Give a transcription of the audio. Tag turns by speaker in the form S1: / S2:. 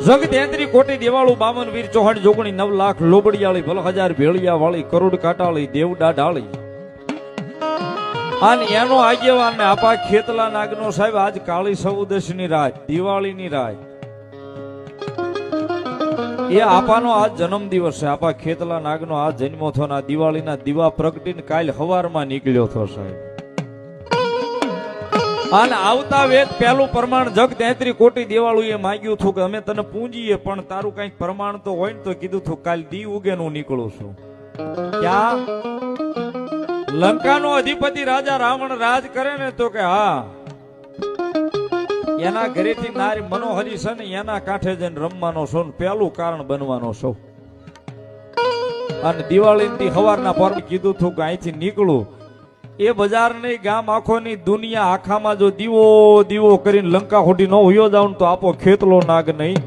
S1: જગ 33 કોટી દેવાળું 52 વીર ચૌહાણ જોગણી 9 લાખ લોબડિયાળી ભલ હજાર ભેળિયા વાળી કરોડ કાટાળી દેવડા ડાળી અને એનો આગેવાન ને આપા ખેતલા નાગનો સાહેબ આજ કાળી ચૌદશની રાત દિવાળીની રાત એ આપાનો આજ જન્મ દિવસ છે. આપા ખેતલા નાગનો આજ જન્મો થયો ને દિવાળીના દીવા પ્રગટીને કાલ હવારમાં નીકળ્યો થયો સાહેબ. અને આવતા વેદ પહેલું પ્રમાણ જગ 33 કોટી દેવાળું એ માંગ્યું હતું કે અમે તને પૂંજીએ પણ તારું કઈક પ્રમાણ તો હોય ને તો કીધું હતું કાલ દી ઉગે હું નીકળું છું. ક્યાં લંકાનો અધિપતિ રાજા રાવણ રાજ કરે ને તો કે હા એના ઘરેથી નારી મનોહરી છે ને એના કાંઠે જઈને રમવાનો છો ને પેલું કારણ બનવાનો છો. અને દિવાળી સવારના પર કીધું હતું કે અહીંથી નીકળું એ બજાર નહીં ગામ આખો ની દુનિયા આખામાં જો દીવો દીવો કરીને લંકા ખોટી ન હોયો જાવ તો આપો ખેતલો નાગ નહીં